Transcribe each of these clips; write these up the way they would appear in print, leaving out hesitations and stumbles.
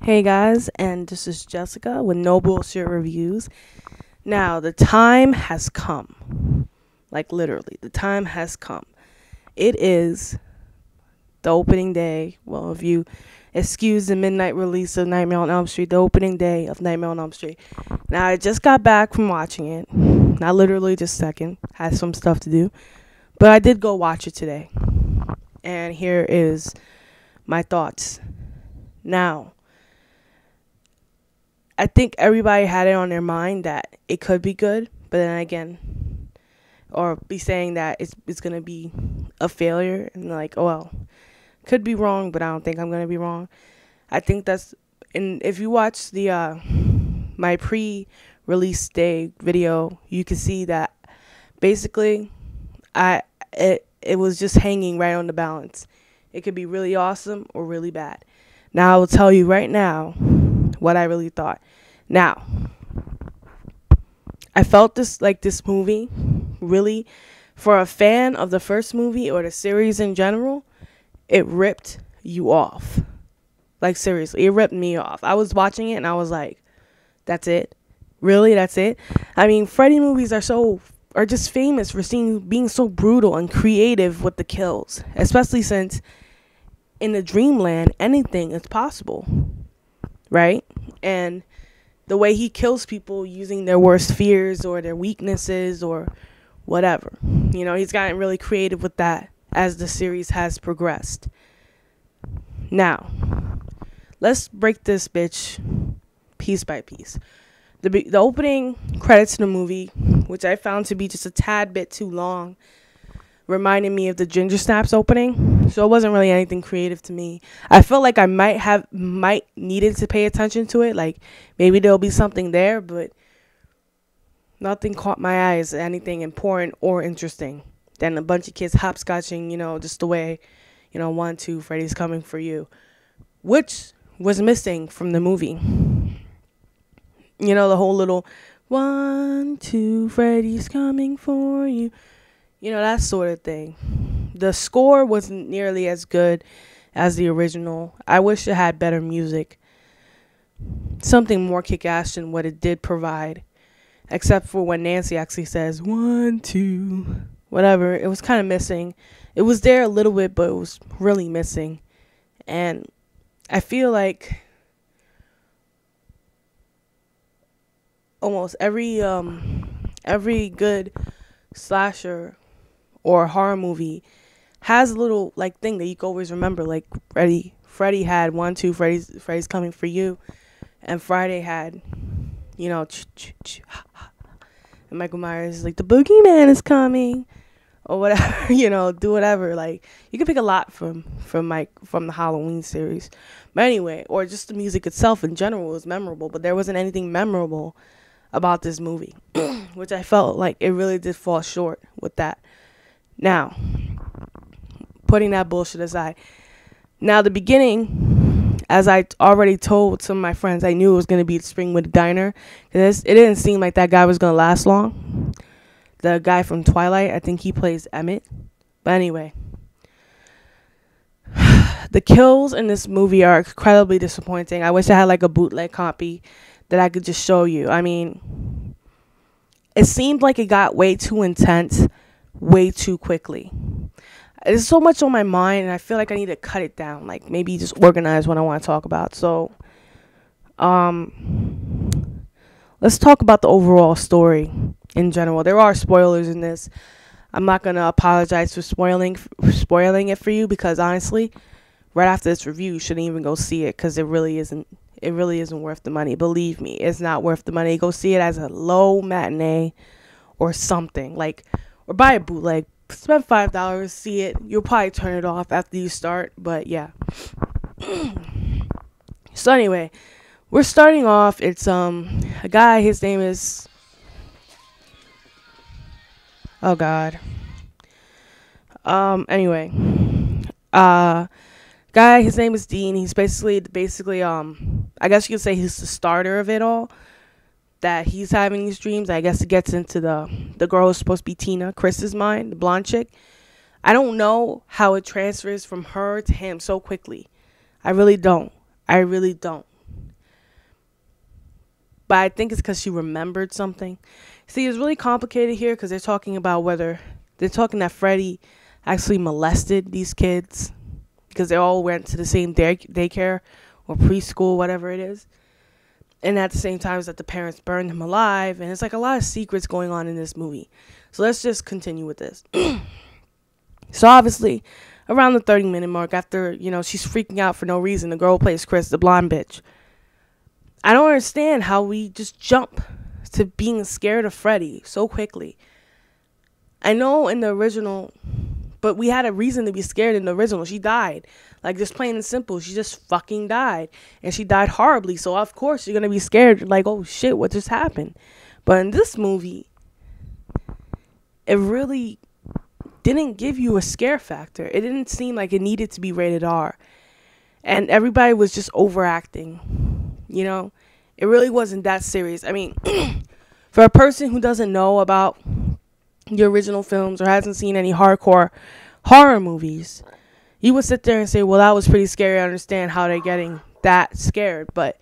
Hey guys, and this is Jessica with No Bullshit Reviews. Now, the time has come. Like, literally, the time has come. It is the opening day. Well, if you excuse the midnight release of Nightmare on Elm Street, the opening day of Nightmare on Elm Street. Now, I just got back from watching it. Not literally just second. Had some stuff to do. But I did go watch it today. And here is my thoughts. Now, I think everybody had it on their mind that it could be good, but then again, or be saying that it's gonna be a failure, and like, oh well, could be wrong, but I don't think I'm gonna be wrong. I think that's, and if you watch the my pre-release day video, you can see that basically, it was just hanging right on the balance. It could be really awesome or really bad. Now I will tell you right now what I really thought. Now, I felt this movie really, for a fan of the first movie or the series in general, it ripped you off. Like, seriously, it ripped me off. I was watching it and I was like, that's it? Really? That's it? I mean, Freddy movies are just famous for being so brutal and creative with the kills, especially since in the dreamland anything is possible, right? And the way he kills people using their worst fears or their weaknesses or whatever, he's gotten really creative with that as the series has progressed. Now, let's break this bitch piece by piece. The opening credits to the movie, which I found to be just a tad bit too long, reminded me of the Ginger Snaps opening, so it wasn't really anything creative to me. I felt like I might needed to pay attention to it, like maybe there'll be something there, but nothing caught my eye as anything important or interesting. Then a bunch of kids hopscotching, just the way, 1, 2, Freddy's coming for you, which was missing from the movie. The whole little 1, 2, Freddy's coming for you. That sort of thing. The score wasn't nearly as good as the original. I wish it had better music. Something more kick-ass than what it did provide. Except for when Nancy actually says, 1, 2, whatever. It was kind of missing. It was there a little bit, but it was really missing. And I feel like almost every good slasher or horror movie has a little thing that you can always remember. Like Freddy had 1, 2, Freddy's coming for you, and Friday had, and Michael Myers is like, the boogeyman is coming, or whatever. Do whatever. Like, you can pick a lot from the Halloween series, but anyway, or just the music itself in general was memorable, but there wasn't anything memorable about this movie, which I felt like it really did fall short with that. Now, putting that bullshit aside, now the beginning, as I already told some of my friends, I knew it was going to be Springwood Diner, because it didn't seem like that guy was going to last long. The guy from Twilight, I think he plays Emmett. But anyway, the kills in this movie are incredibly disappointing. I wish I had a bootleg copy that I could just show you. I mean, it seemed like it got way too intense way too quickly. There's so much on my mind, and I feel like I need to cut it down, like maybe just organize what I want to talk about. So let's talk about the overall story in general. There are spoilers in this. I'm not going to apologize for spoiling it for you, because honestly, right after this review, you shouldn't even go see it, because it really isn't worth the money. Believe me, it's not worth the money. Go see it as a low matinee or something, or buy a bootleg. Spend $5, see it. You'll probably turn it off after you start, but yeah. So anyway, we're starting off. It's a guy. His name is, oh god. Anyway, guy. His name is Dean. He's basically I guess you could say he's the starter of it all. That he's having these dreams. I guess it gets into the girl who's supposed to be Tina, Chris's mind, the blonde chick. I don't know how it transfers from her to him so quickly. I really don't. but I think it's because she remembered something. See, it's really complicated here because they're talking about whether they're talking that Freddy actually molested these kids because they all went to the same daycare or preschool, whatever it is. And at the same time, is that the parents burned him alive. And it's like a lot of secrets going on in this movie. So let's just continue with this. So obviously, around the 30-minute mark, after, she's freaking out for no reason, the girl who plays Chris, the blonde bitch. I don't understand how we just jump to being scared of Freddy so quickly. I know in the original, but we had a reason to be scared in the original. She died. Like, just plain and simple. She just fucking died. And she died horribly. So, of course, you're going to be scared. Like, oh, shit, what just happened? But in this movie, it really didn't give you a scare factor. It didn't seem like it needed to be rated R. And everybody was just overacting. It really wasn't that serious. I mean, for a person who doesn't know about the original films or hasn't seen any hardcore horror movies, you would sit there and say, well, that was pretty scary. I understand how they're getting that scared. But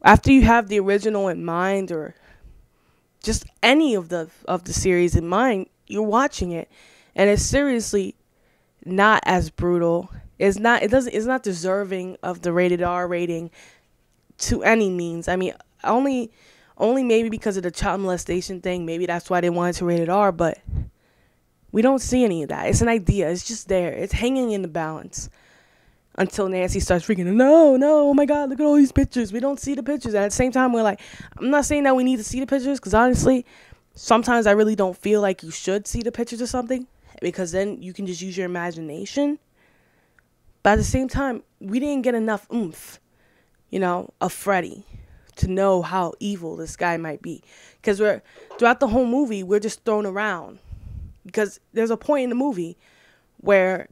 after you have the original in mind, or just any of the series in mind, you're watching it, and it's seriously not as brutal. It's not deserving of the rated R rating to any means. I mean, only maybe because of the child molestation thing. Maybe that's why they wanted to rate it R, but we don't see any of that. It's an idea. It's just there. It's hanging in the balance until Nancy starts freaking out. No, oh my God, look at all these pictures. We don't see the pictures. And at the same time, we're like, I'm not saying that we need to see the pictures, because honestly, sometimes I really don't feel like you should see the pictures or something, because then you can just use your imagination. But at the same time, we didn't get enough oomph, of Freddy to know how evil this guy might be. Because throughout the whole movie, we're just thrown around. Because there's a point in the movie where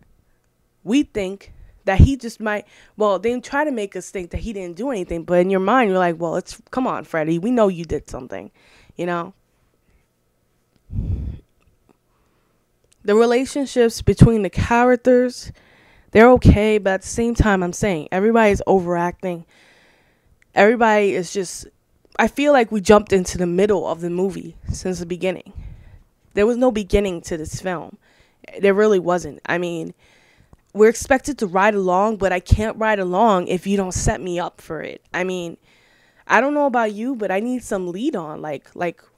we think that he just might, they try to make us think that he didn't do anything. But in your mind, you're like, well, come on, Freddy. We know you did something, The relationships between the characters, they're okay. But at the same time, I'm saying everybody's overacting. Everybody is just, I feel like we jumped into the middle of the movie since the beginning. There was no beginning to this film. There really wasn't. I mean, we're expected to ride along, but I can't ride along if you don't set me up for it. I mean, I don't know about you, but I need some lead on, like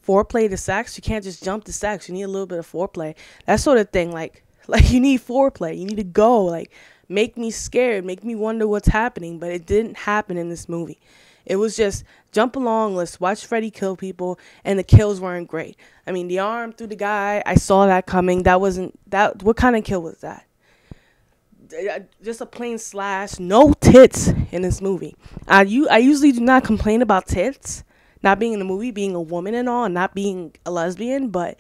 foreplay to sex. You can't just jump to sex. You need a little bit of foreplay. That sort of thing. Like you need foreplay. You need to go, make me scared, make me wonder what's happening. But it didn't happen in this movie. It was just jump along, let's watch Freddy kill people, and the kills weren't great. I mean, the arm through the guy, I saw that coming. What kind of kill was that? Just a plain slash, no tits in this movie. I usually do not complain about tits, not being in the movie, being a woman and all, and not being a lesbian, but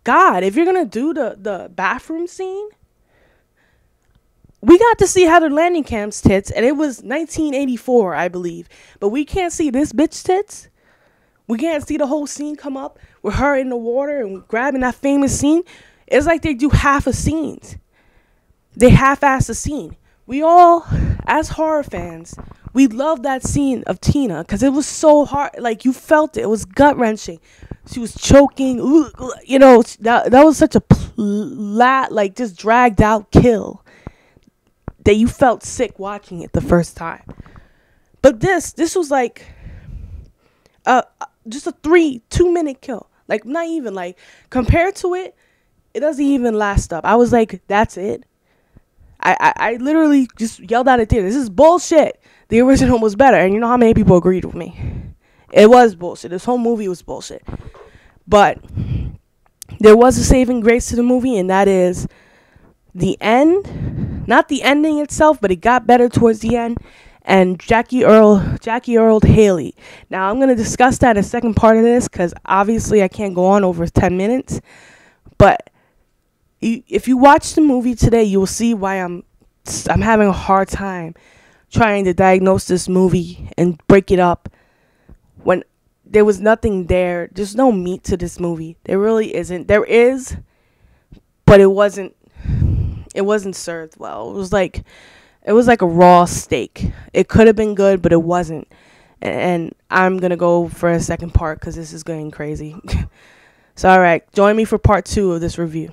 God, if you're going to do the bathroom scene, we got to see Heather Landingham's tits, and it was 1984, I believe. But we can't see this bitch tits. We can't see the whole scene come up with her in the water and grabbing that famous scene. It's like they do half a scenes. They half-ass a scene. We all, as horror fans, we love that scene of Tina because it was so hard. Like, you felt it. It was gut-wrenching. She was choking. That was such a just dragged-out kill that you felt sick watching it the first time. But this was like just a 2-minute kill. Like, not even, compared to it doesn't even last up. I was like, that's it. I literally just yelled out at theater, this is bullshit. The original was better. And you know how many people agreed with me? It was bullshit. This whole movie was bullshit. But there was a saving grace to the movie, and that is the end. Not the ending itself, but it got better towards the end. And Jackie Earle Haley. Now, I'm going to discuss that in the second part of this, because obviously I can't go on over 10 minutes. But if you watch the movie today, you will see why I'm having a hard time trying to diagnose this movie and break it up when there was nothing there. There's no meat to this movie. There really isn't. There is, but it wasn't served well. It was like a raw steak. It could have been good, but it wasn't. And I'm going to go for a second part because this is getting crazy. So, all right, join me for part 2 of this review.